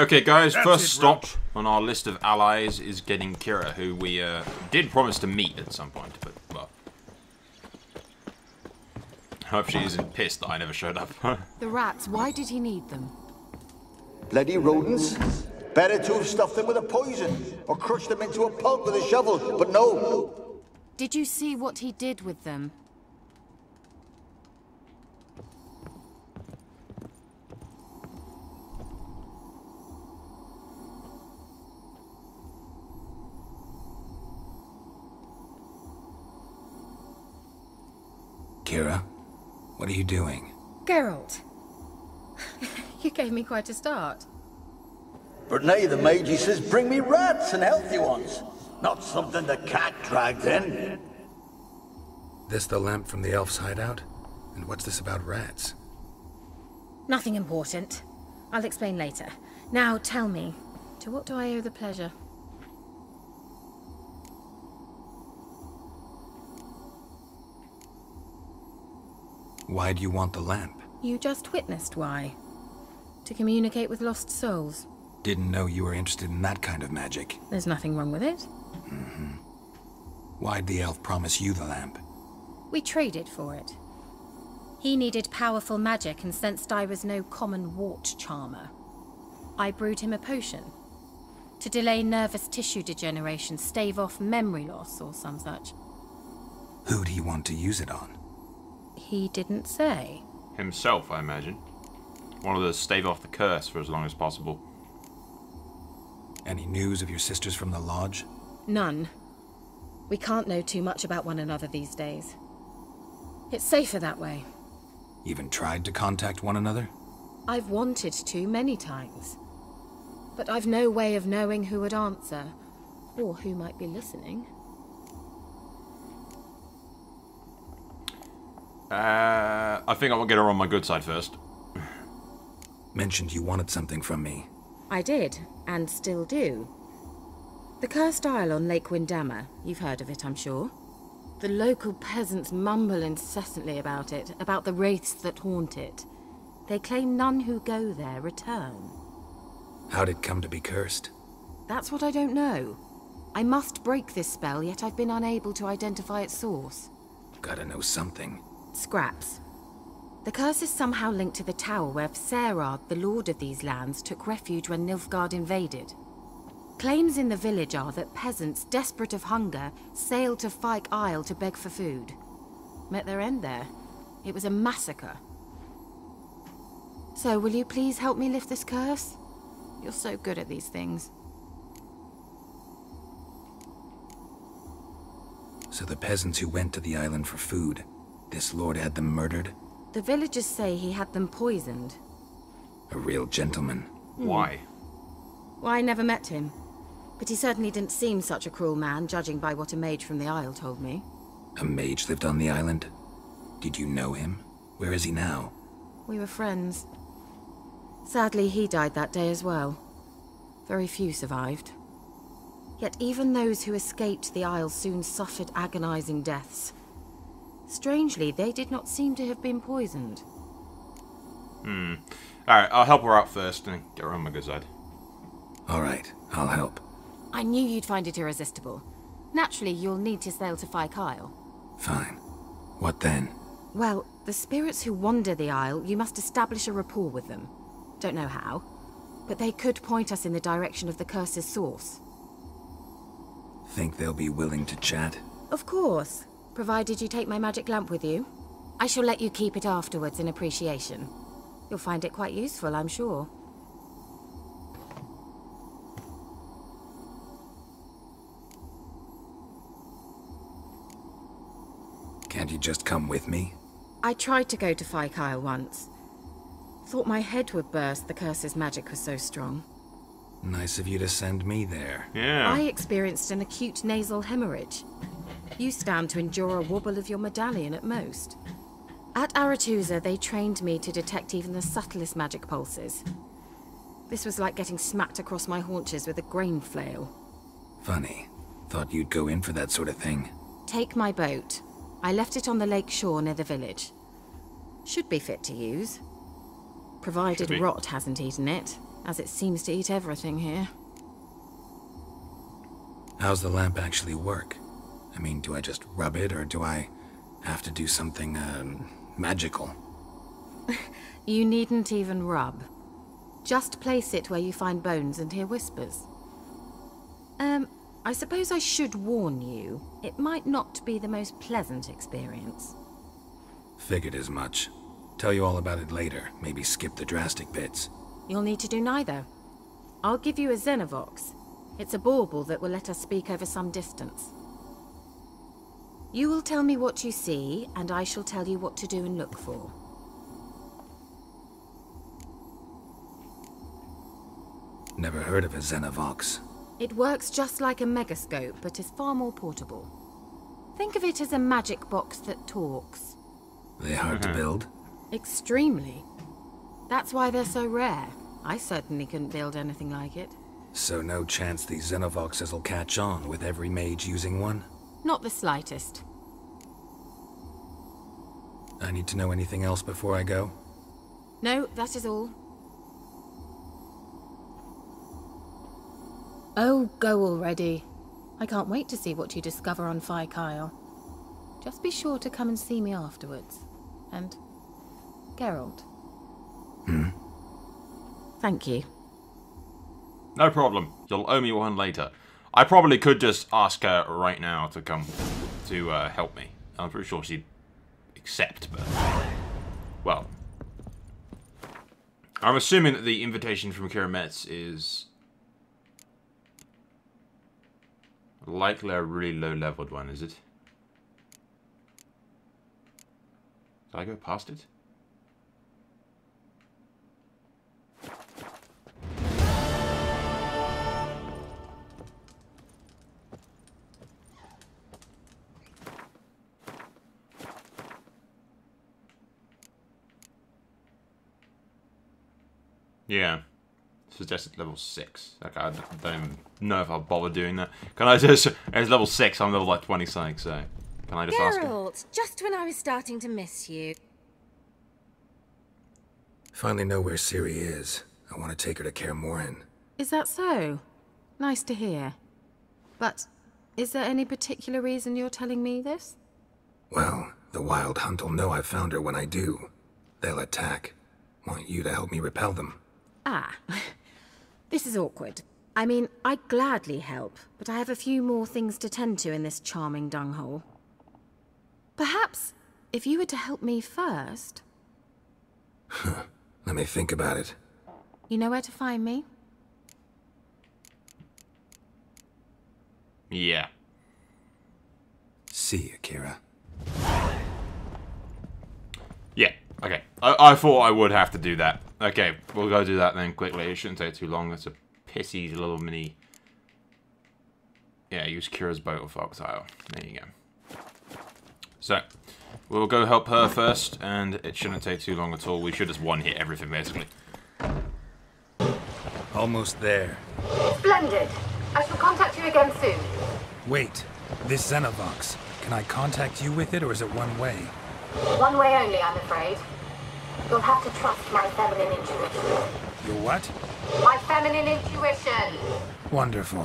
Okay, guys, first stop on our list of allies is getting Kira, who we did promise to meet at some point, but, well. I hope she isn't pissed that I never showed up. The rats, why did he need them? Bloody rodents. Better to have stuffed them with a poison, or crushed them into a pulp with a shovel, but no. Did you see what he did with them? Kira, what are you doing? Geralt. You gave me quite a start. But now the mage says bring me rats and healthy ones. Not something the cat dragged in. This the lamp from the elf's hideout? And what's this about rats? Nothing important. I'll explain later. Now tell me, to what do I owe the pleasure? Why do you want the lamp? You just witnessed why. To communicate with lost souls. Didn't know you were interested in that kind of magic. There's nothing wrong with it. Mm-hmm. Why'd the elf promise you the lamp? We traded for it. He needed powerful magic and sensed I was no common wart charmer. I brewed him a potion. To delay nervous tissue degeneration, stave off memory loss or some such. Who'd he want to use it on? He didn't say. Himself, I imagine. Wanted to stave off the curse for as long as possible. Any news of your sisters from the lodge? None. We can't know too much about one another these days. It's safer that way. Even tried to contact one another? I've wanted to many times. But I've no way of knowing who would answer, or who might be listening. I think I will get her on my good side first. Mentioned you wanted something from me. I did, and still do. The Cursed Isle on Lake Windammer, you've heard of it, I'm sure. The local peasants mumble incessantly about it, about the wraiths that haunt it. They claim none who go there return. How'd it come to be cursed? That's what I don't know. I must break this spell, yet I've been unable to identify its source. Gotta know something. Scraps. The curse is somehow linked to the tower where Serard, the lord of these lands, took refuge when Nilfgaard invaded. Claims in the village are that peasants, desperate of hunger, sailed to Fyke Isle to beg for food. Met their end there. It was a massacre. So, will you please help me lift this curse? You're so good at these things. So the peasants who went to the island for food, this lord had them murdered? The villagers say he had them poisoned. A real gentleman. Why? Well, I never met him. But he certainly didn't seem such a cruel man, judging by what a mage from the Isle told me. A mage lived on the island? Did you know him? Where is he now? We were friends. Sadly, he died that day as well. Very few survived. Yet even those who escaped the Isle soon suffered agonizing deaths. Strangely, they did not seem to have been poisoned. Alright, I'll help her out first and get her on my good side. Alright, I'll help. I knew you'd find it irresistible. Naturally, you'll need to sail to Fyke Isle. Fine. What then? Well, the spirits who wander the Isle, you must establish a rapport with them. Don't know how, but they could point us in the direction of the curse's source. Think they'll be willing to chat? Of course, provided you take my magic lamp with you. I shall let you keep it afterwards in appreciation. You'll find it quite useful, I'm sure. Can't you just come with me? I tried to go to Fyke Isle once. Thought my head would burst, the curse's magic was so strong. Nice of you to send me there. Yeah. I experienced an acute nasal hemorrhage. You stand to endure a wobble of your medallion at most. At Aretusa, they trained me to detect even the subtlest magic pulses. This was like getting smacked across my haunches with a grain flail. Funny. Thought you'd go in for that sort of thing. Take my boat. I left it on the lake shore near the village. Should be fit to use. Provided rot hasn't eaten it. as it seems to eat everything here. How's the lamp actually work? I mean, do I just rub it, or do I have to do something, magical? You needn't even rub. Just place it where you find bones and hear whispers. I suppose I should warn you, it might not be the most pleasant experience. Figured as much. Tell you all about it later, maybe skip the drastic bits. You'll need to do neither. I'll give you a Xenovox. It's a bauble that will let us speak over some distance. You will tell me what you see, and I shall tell you what to do and look for. Never heard of a Xenovox. It works just like a megascope, but is far more portable. Think of it as a magic box that talks. They hard to build? Extremely. That's why they're so rare. I certainly couldn't build anything like it. So no chance these Xenovoxes will catch on with every mage using one? Not the slightest. I need to know anything else before I go? No, that is all. Oh, go already. I can't wait to see what you discover on Phi Kyle. Just be sure to come and see me afterwards. And Geralt. Thank you. No problem. You'll owe me one later. I probably could just ask her right now to come to help me. I'm pretty sure she'd accept, but... Well. I'm assuming that the invitation from Kira Metz is... likely a really low-leveled one, is it? Did I go past it? Yeah. Suggested level 6. Okay, I don't even know if I'll bother doing that. Can I just... It's level 6, I'm level like 20 something, so... Can I just ask her? Geralt, just when I was starting to miss you. Finally know where Ciri is. I want to take her to Kaer Morhen. Is that so? Nice to hear. But is there any particular reason you're telling me this? Well, the Wild Hunt will know I found her when I do. They'll attack. Want you to help me repel them. Ah, this is awkward. I mean, I'd gladly help, but I have a few more things to tend to in this charming dunghole. Perhaps, if you were to help me first... Let me think about it. You know where to find me? Yeah. See you, Kira. Yeah, okay. I thought I would have to do that. Okay, we'll go do that then quickly. It shouldn't take too long. It's a pissy little mini... Yeah, use Kira's boat or foxile. There you go. So, we'll go help her first, and it shouldn't take too long at all. We should just one-hit everything, basically. Almost there. Splendid. I shall contact you again soon. Wait, this Xenovox. Can I contact you with it, or is it one way? One way only, I'm afraid. You'll have to trust my feminine intuition. Your what? My feminine intuition! Wonderful.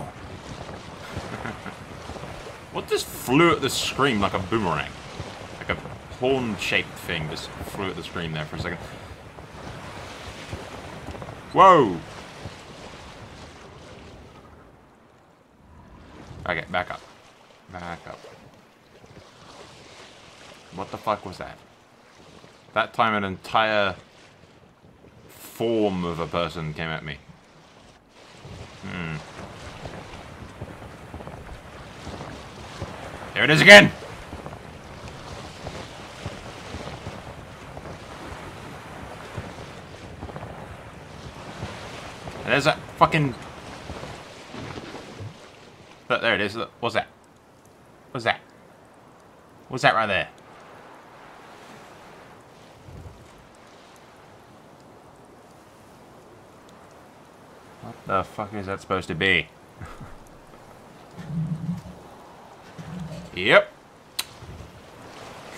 What just flew at the screen like a boomerang? Like a horn-shaped thing just flew at the screen there for a second. Whoa! Okay, back up. Back up. What the fuck was that? That time an entire form of a person came at me. There it is again! And there's that fucking... Look, there it is. Look, what's that? What's that? What's that right there? What the fuck is that supposed to be? Yep.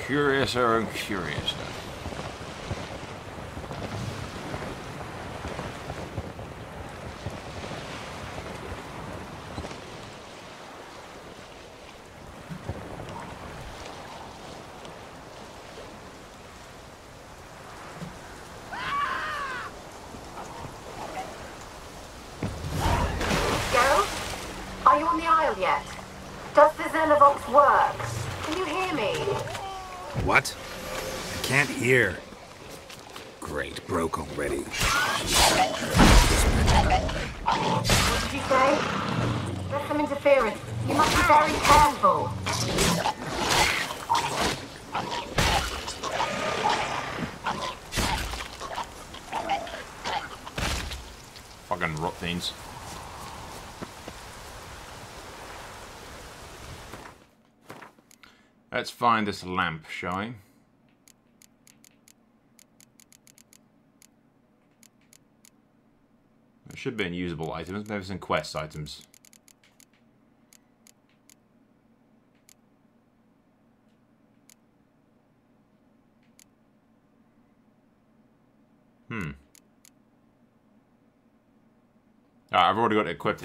Curiouser and curiouser. box works. Can you hear me? What? I can't hear. Great, broke already. What did you say? There's some interference. You must be very careful. Fucking rot fiends. Let's find this lamp, shall we? There should be unusable items, maybe some quest items. I've already got it equipped.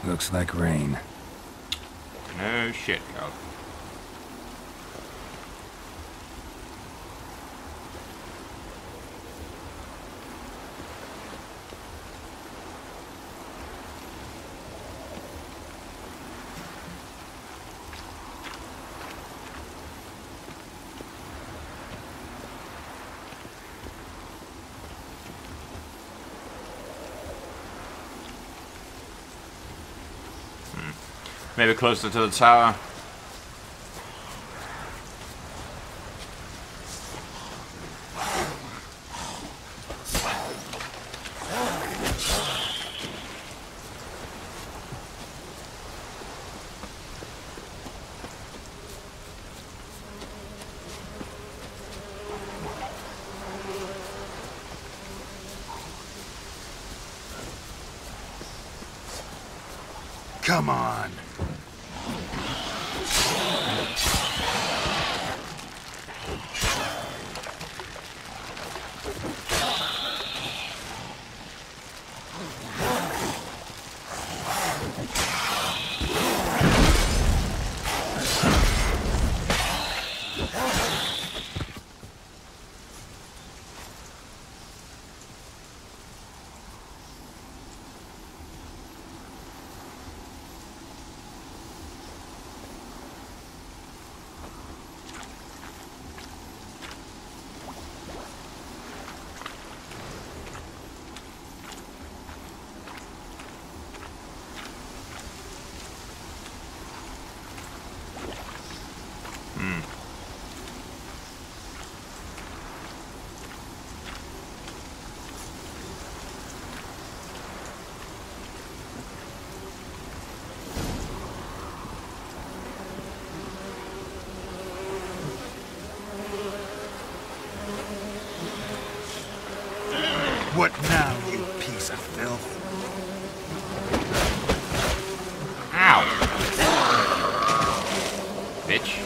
Looks like rain. No shit, girl. Maybe closer to the tower. Come on. What now, you piece of filth? Ow! Bitch.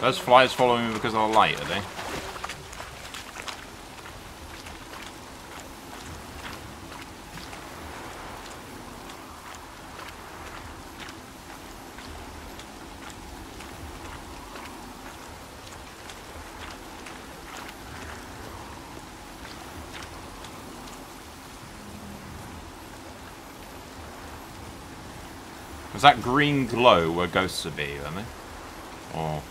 Those flies following me because of the light, are they? Is that green glow where ghosts would be, aren't they? Or...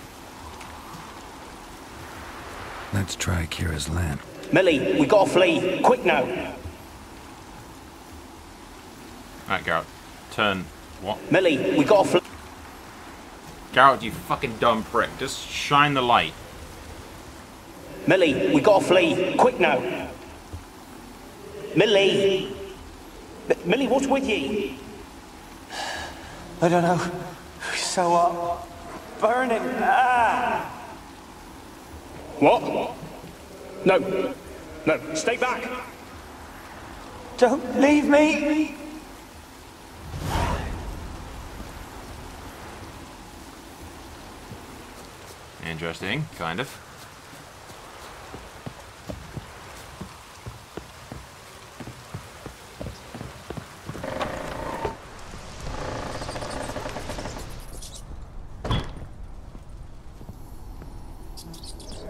Let's try Kira's lamp. Millie, we gotta flee. Quick now. Alright, Garrett. Turn. What? Millie, we gotta flee. Garrett, you fucking dumb prick. Just shine the light. Millie, we gotta flee. Quick now. Millie. Millie, what's with ye? I don't know. So hot. Burning. Ah! What? No. No, stay back. Don't leave me! Interesting, kind of.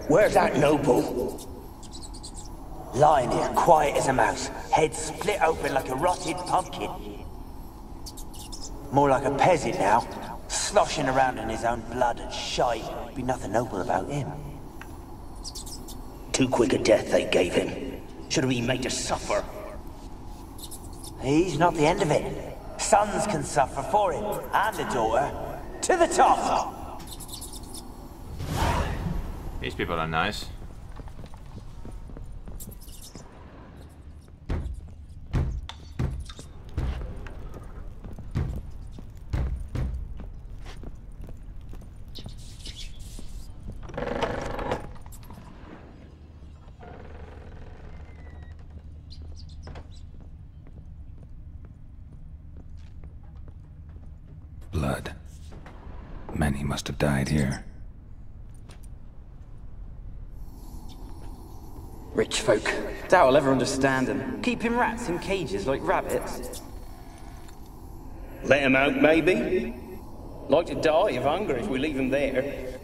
Where's that noble? Lying here, quiet as a mouse, head split open like a rotted pumpkin. More like a peasant now, sloshing around in his own blood and shite. Be nothing noble about him. Too quick a death they gave him. Should have been made to suffer. He's not the end of it. Sons can suffer for him, and a daughter. To the top! These people are nice. Blood. Many must have died here. Rich folk. Doubt I'll ever understand them. Keeping rats in cages like rabbits. Let him out, maybe? Like to die of hunger if we leave him there.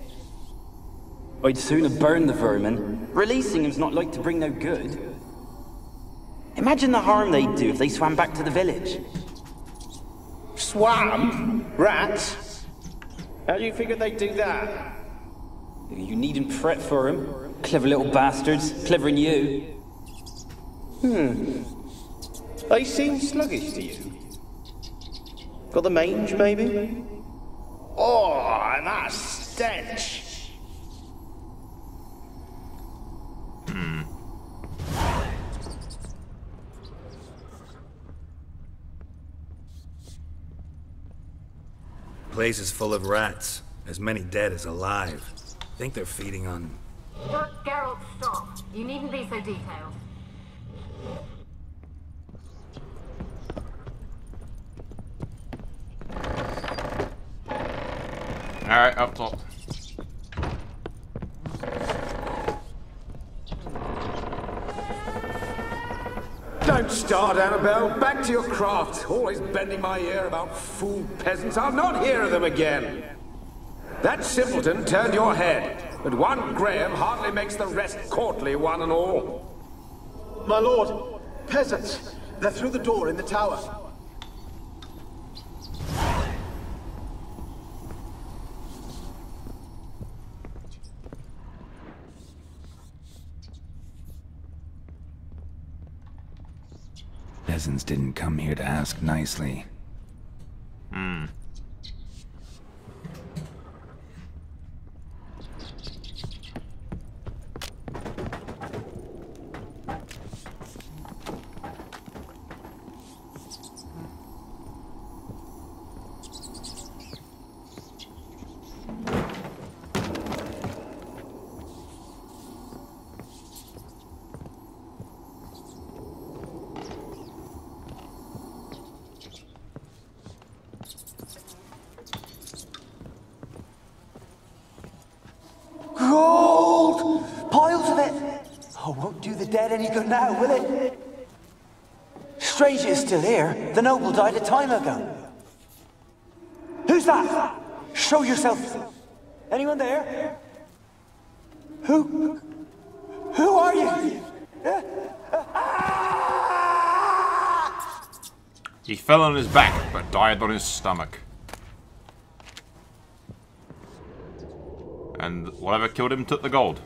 I'd sooner burn the vermin. Releasing him's not like to bring no good. Imagine the harm they'd do if they swam back to the village. Swam? Rats? How do you figure they'd do that? You needn't fret for him. Clever little bastards. Clever than you. They seem sluggish to you. Got the mange, maybe? Oh, and that stench! Place is full of rats. As many dead as alive. Think they're feeding on... Geralt, stop. You needn't be so detailed. Alright, up top. Don't start, Annabelle. Back to your craft. Always bending my ear about fool peasants. I'll not hear of them again. That simpleton turned your head, but one Graham hardly makes the rest courtly, one and all. My lord, peasants. They're through the door in the tower. Peasants didn't come here to ask nicely. Gold! Piles of it! Oh, won't do the dead any good now, will it? Strange it's still here. The noble died a time ago. Who's that? Show yourself. Anyone there? Who are you? He fell on his back, but died on his stomach. And whatever killed him took the gold.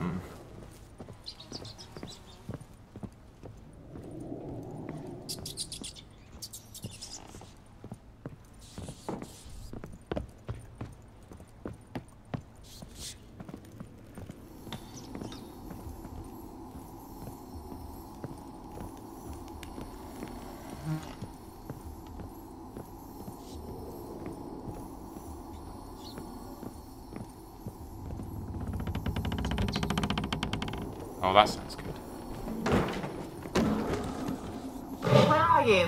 Oh, that sounds good. Where are you?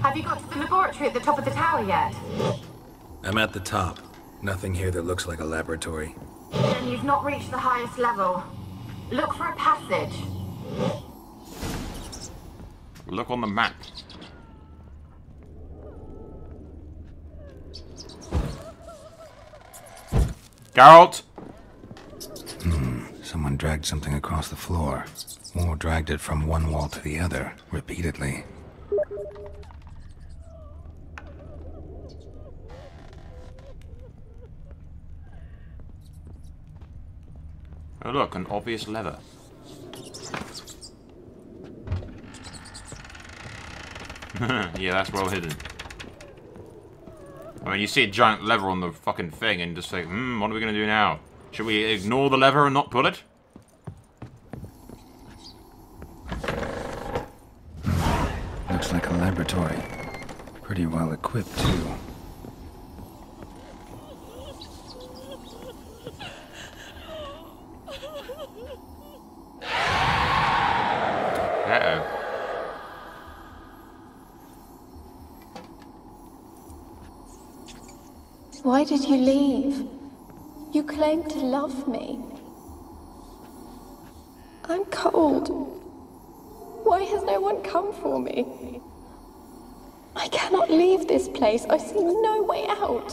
Have you got to the laboratory at the top of the tower yet? I'm at the top. Nothing here that looks like a laboratory. Then you've not reached the highest level. Look for a passage. Look on the map. Geralt! Someone dragged something across the floor. Or dragged it from one wall to the other, repeatedly. Oh look, an obvious lever. Yeah, that's well hidden. I mean, you see a giant lever on the fucking thing and just think, what are we gonna do now? Should we ignore the lever and not pull it? Looks like a laboratory. Pretty well equipped, too. Uh-oh. Why did you leave? You claimed to love me. I'm cold. Why has no one come for me? I cannot leave this place. I see no way out.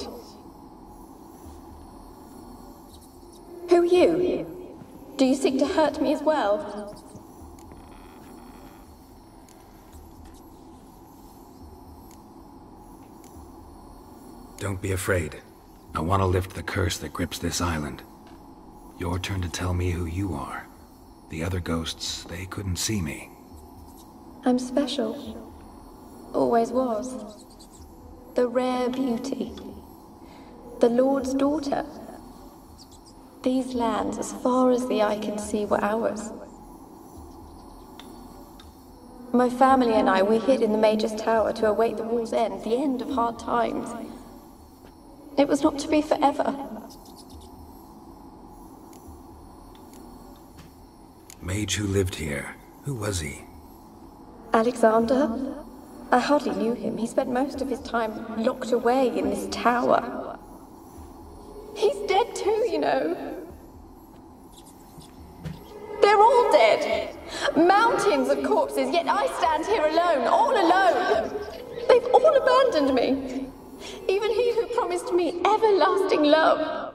Who are you? Do you seek to hurt me as well? Don't be afraid. I want to lift the curse that grips this island. Your turn to tell me who you are. The other ghosts, they couldn't see me. I'm special. Always was. The rare beauty. The Lord's daughter. These lands, as far as the eye can see, were ours. My family and I, we hid in the Major's Tower to await the war's end, the end of hard times. It was not to be forever. Mage who lived here. Who was he? Alexander? I hardly knew him. He spent most of his time locked away in this tower. He's dead too, you know. They're all dead. Mountains of corpses, yet I stand here alone, all alone. They've all abandoned me. Even he who promised me everlasting love.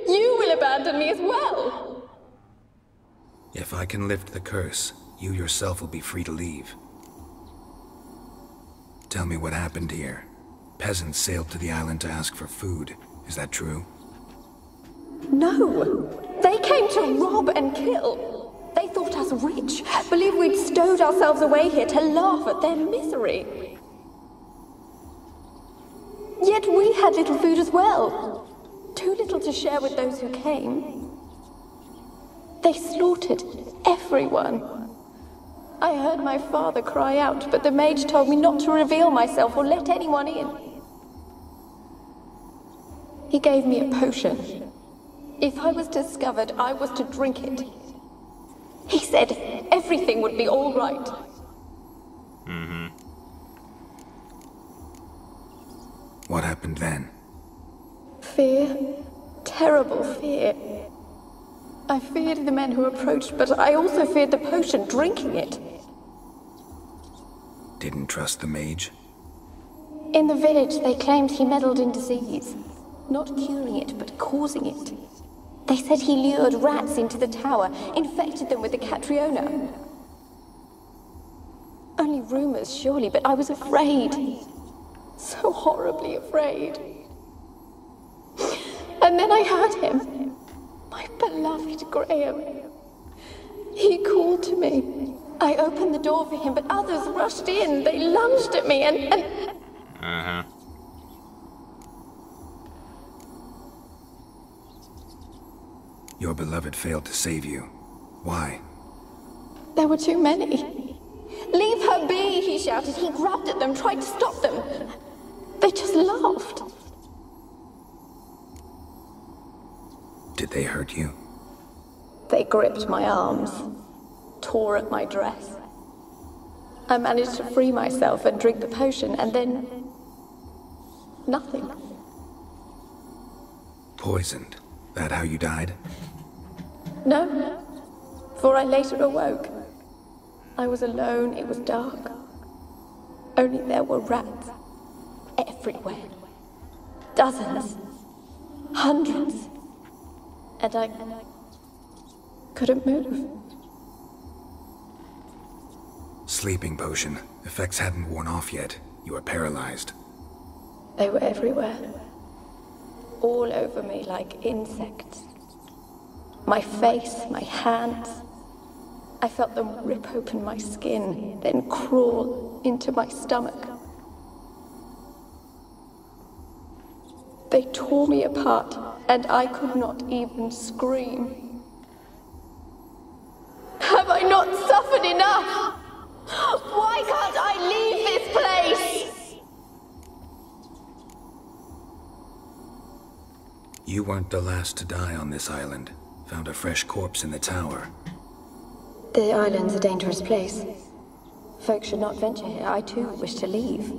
You will abandon me as well. If I can lift the curse, you yourself will be free to leave. Tell me what happened here. Peasants sailed to the island to ask for food. Is that true? No. They came to rob and kill. They thought us rich, believed we'd stowed ourselves away here to laugh at their misery. Yet we had little food as well. Too little to share with those who came. They slaughtered everyone. I heard my father cry out, but the mage told me not to reveal myself or let anyone in. He gave me a potion. If I was discovered, I was to drink it. He said everything would be all right. What happened then? Fear. Terrible fear. I feared the men who approached, but I also feared the potion, drinking it. Didn't trust the mage? In the village, they claimed he meddled in disease. Not curing it, but causing it. They said he lured rats into the tower, infected them with the Catriona. Only rumors, surely, but I was afraid. So horribly afraid. And then I heard him. My beloved Graham. He called to me. I opened the door for him, but others rushed in. They lunged at me and... Your beloved failed to save you. Why? There were too many. Leave her be, he shouted. He grabbed at them, tried to stop them. They just laughed. Did they hurt you? They gripped my arms, tore at my dress. I managed to free myself and drink the potion, and then... nothing. Poisoned. That how you died? No, for I later awoke. I was alone, it was dark. Only there were rats everywhere. Dozens. Hundreds. And I couldn't move. Sleeping potion. Effects hadn't worn off yet. You were paralyzed. They were everywhere. All over me like insects. My face, my hands. I felt them rip open my skin, then crawl into my stomach. They tore me apart, and I could not even scream. Have I not suffered enough? Why can't I leave this place? You weren't the last to die on this island. Found a fresh corpse in the tower. The island's a dangerous place. Folks should not venture here. I too wish to leave.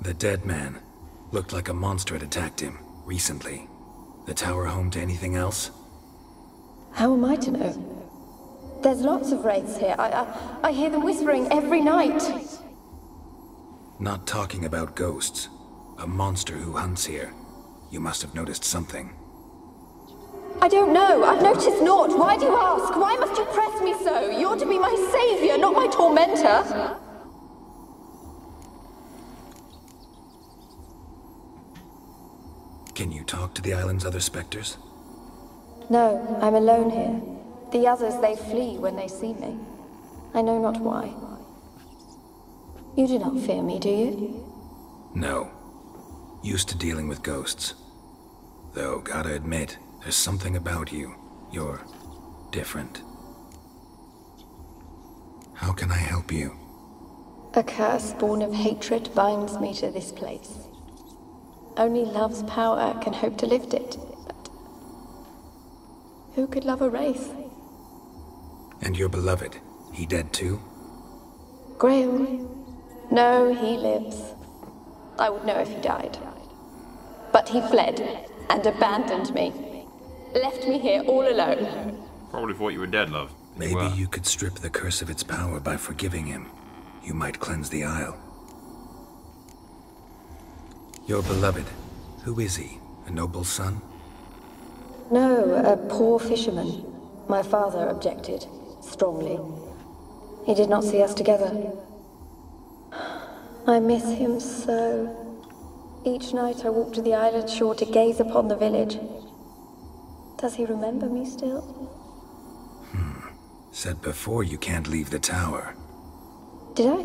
The dead man. Looked like a monster had attacked him, recently. The tower home to anything else? How am I to know? There's lots of wraiths here. I hear them whispering every night. Not talking about ghosts. A monster who hunts here. You must have noticed something. I don't know. I've noticed naught. Why do you ask? Why must you press me so? You're to be my savior, not my tormentor. Can you talk to the island's other specters? No, I'm alone here. The others, they flee when they see me. I know not why. You do not fear me, do you? No. Used to dealing with ghosts. Though, gotta admit, there's something about you. You're different. How can I help you? A curse born of hatred binds me to this place. Only love's power can hope to lift it. But who could love a wraith? And your beloved, he dead too? Graham? No, he lives. I would know if he died. But he fled and abandoned me. Left me here all alone. Probably thought you were dead, love. Maybe you could strip the curse of its power by forgiving him. You might cleanse the Isle. Your beloved, who is he? A noble son? No, a poor fisherman. My father objected, strongly. He did not see us together. I miss him so. Each night I walk to the island shore to gaze upon the village. Does he remember me still? Said before you can't leave the tower. Did I?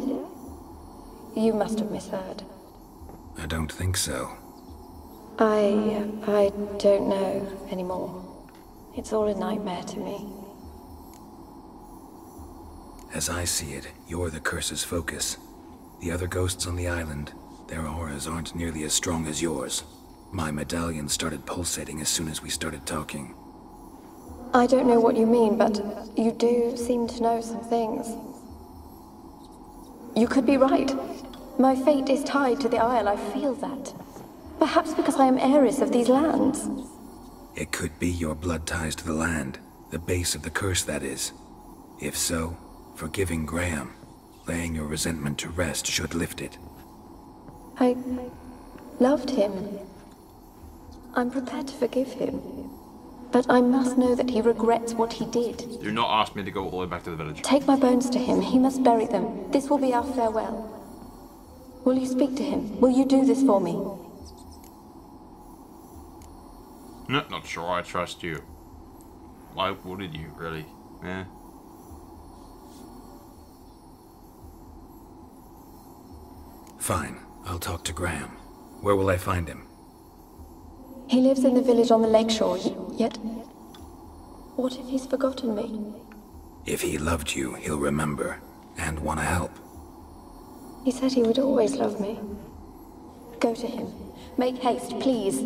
You must have misheard. I don't think so. I don't know anymore. It's all a nightmare to me. As I see it, you're the curse's focus. The other ghosts on the island, their auras aren't nearly as strong as yours. My medallion started pulsating as soon as we started talking. I don't know what you mean, but you do seem to know some things. You could be right. My fate is tied to the Isle, I feel that. Perhaps because I am heiress of these lands. It could be your blood ties to the land, the base of the curse, that is. If so, forgiving Graham, laying your resentment to rest should lift it. I loved him. I'm prepared to forgive him. But I must know that he regrets what he did. Do not ask me to go all the way back to the village. Take my bones to him. He must bury them. This will be our farewell. Will you speak to him? Will you do this for me? No, not sure I trust you. Why wouldn't you, really? Eh? Fine. I'll talk to Graham. Where will I find him? He lives in the village on the lakeshore, yet... What if he's forgotten me? If he loved you, he'll remember, and want to help. He said he would always love me. Go to him. Make haste, please.